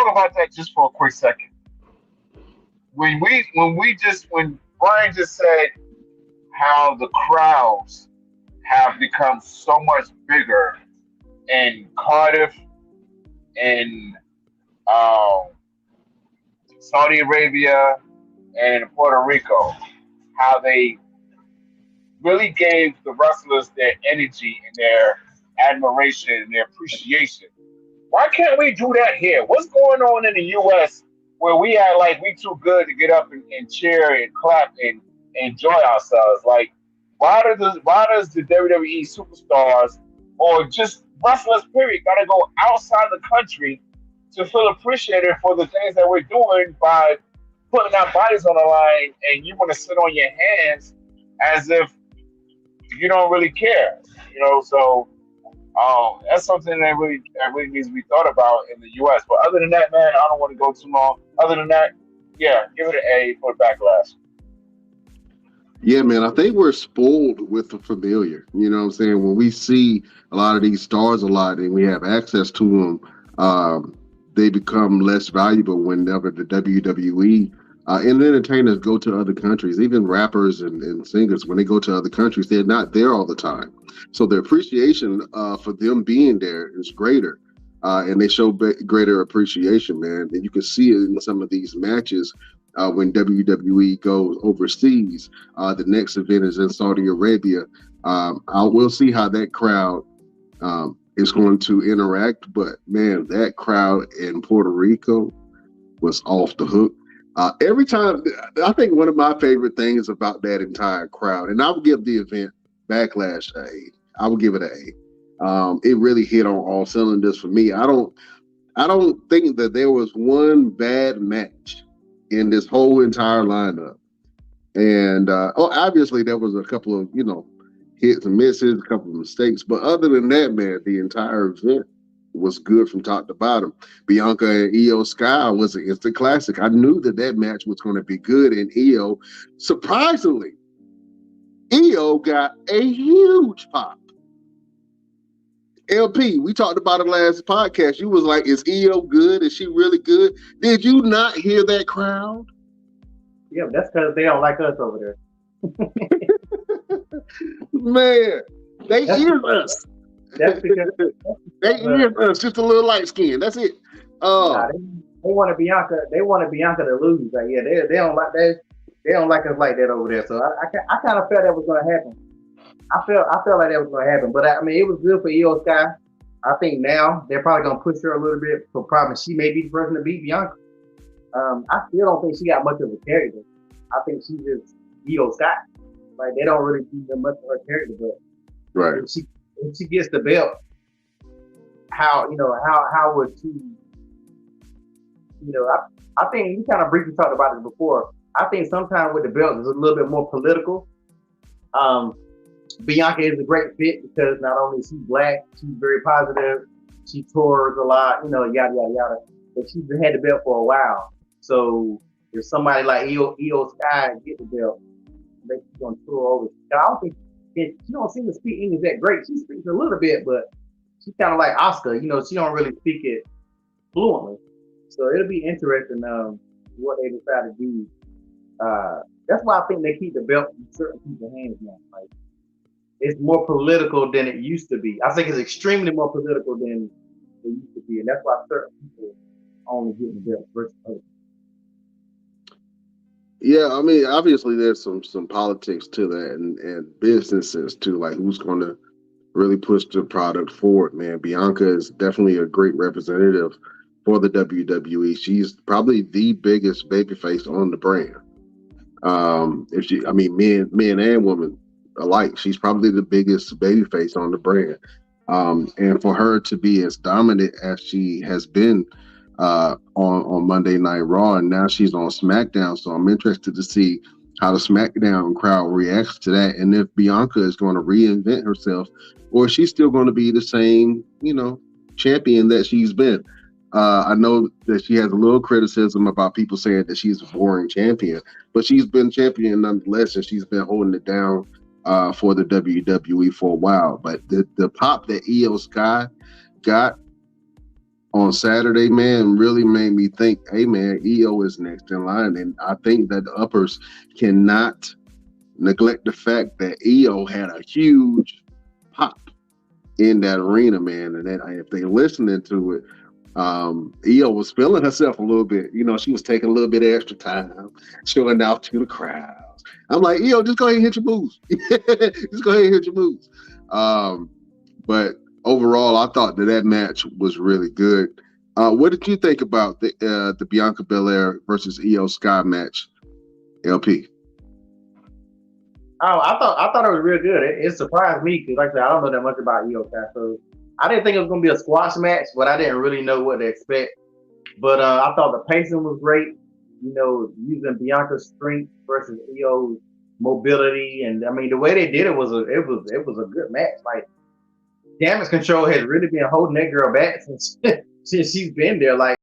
talk about that just for a quick second. When Brian just said how the crowds have become so much bigger in Cardiff and um, Saudi Arabia and Puerto Rico, how they really gave the wrestlers their energy and their admiration and their appreciation. Why can't we do that here? What's going on in the U.S. where we act like we too good to get up and cheer and clap and enjoy ourselves? Like, why does the WWE superstars or just wrestlers period gotta go outside the country to feel appreciated for the things that we're doing by putting our bodies on the line, and you want to sit on your hands as if you don't really care, So that's something that really needs to be thought about in the U.S. But other than that, man, I don't want to go too long. Other than that, yeah, give it an A for backlash. Yeah, man, I think we're spoiled with the familiar. You know what I'm saying? When we see a lot of these stars a lot and we have access to them, they become less valuable whenever the WWE and entertainers go to other countries. Even rappers and singers, when they go to other countries, they're not there all the time. So the appreciation for them being there is greater. And they show greater appreciation, man. And you can see it in some of these matches when WWE goes overseas. The next event is in Saudi Arabia. I will see how that crowd is going to interact. But man, that crowd in Puerto Rico was off the hook. Every time, I think one of my favorite things about that entire crowd, and I would give the event Backlash an A. I would give it an A. It really hit on all cylinders for me. I don't think that there was one bad match in this whole entire lineup. And obviously there was a couple of, hits and misses, a couple of mistakes. But other than that, man, the entire event was good from top to bottom. Bianca and Io Sky was an instant classic. I knew that match was going to be good. And Io, surprisingly, Io got a huge pop. LP, we talked about it last podcast. You was like, is Io good? Is she really good? Did you not hear that crowd? Yeah, that's because they don't like us over there. Man, they hear us. That's because they hear us. Just a little light skin. That's it. Nah, they want Bianca. They wanted Bianca to lose. Like, yeah, they don't like that. They don't like us like that over there. So I kind of felt that was going to happen. I felt like that was going to happen. But I mean, it was good for Io Sky. I think now they're probably going to push her a little bit for probably she may be the person to beat Bianca. I still don't think she got much of a character. I think she's just Io Sky. Like, they don't really see much of her character. But right, if she gets the belt, how would she? I think we kind of briefly talked about it before. I think sometimes with the belt it's a little bit more political. Bianca is a great fit because not only is she black, she's very positive. She tours a lot, yada yada yada. But she's had the belt for a while. So if somebody like Io Sky get the belt, she's gonna tour over. I don't think she don't seem to speak English that great. She speaks a little bit, but she's kind of like Oscar. She don't really speak it fluently. So it'll be interesting what they decide to do. That's why I think they keep the belt in certain people's hands now. Like, it's more political than it used to be. I think it's extremely more political than it used to be, and that's why certain people only get the belt versus others. Yeah, I mean, obviously there's some politics to that and businesses too, like who's going to really push the product forward, man. Bianca is definitely a great representative for the WWE. She's probably the biggest babyface on the brand. Men and women alike, she's probably the biggest babyface on the brand. And for her to be as dominant as she has been on Monday Night Raw, and now she's on SmackDown. So I'm interested to see how the SmackDown crowd reacts to that, and if Bianca is going to reinvent herself, or if she's still going to be the same, champion that she's been. I know that she has a little criticism about people saying that she's a boring champion, but she's been champion nonetheless, and she's been holding it down for the WWE for a while. But the pop that Io Sky got, on Saturday, man, really made me think, hey, man, EO is next in line. And I think that the uppers cannot neglect the fact that EO had a huge pop in that arena, man. And then if they listening to it, EO was feeling herself a little bit. You know, she was taking a little bit of extra time, showing out to the crowds. I'm like, EO, just go ahead and hit your moves. Just go ahead and hit your moves. But overall, I thought that match was really good. What did you think about the Bianca Belair versus EO Sky match, LP? Oh, I thought it was real good. It surprised me because, like I said, I don't know that much about Io Sky, so I didn't think it was gonna be a squash match, but I didn't really know what to expect. But I thought the pacing was great. You know, using Bianca's strength versus Io's mobility, and I mean the way they did it was a good match. Like damage control has really been holding that girl back since she's been there. Like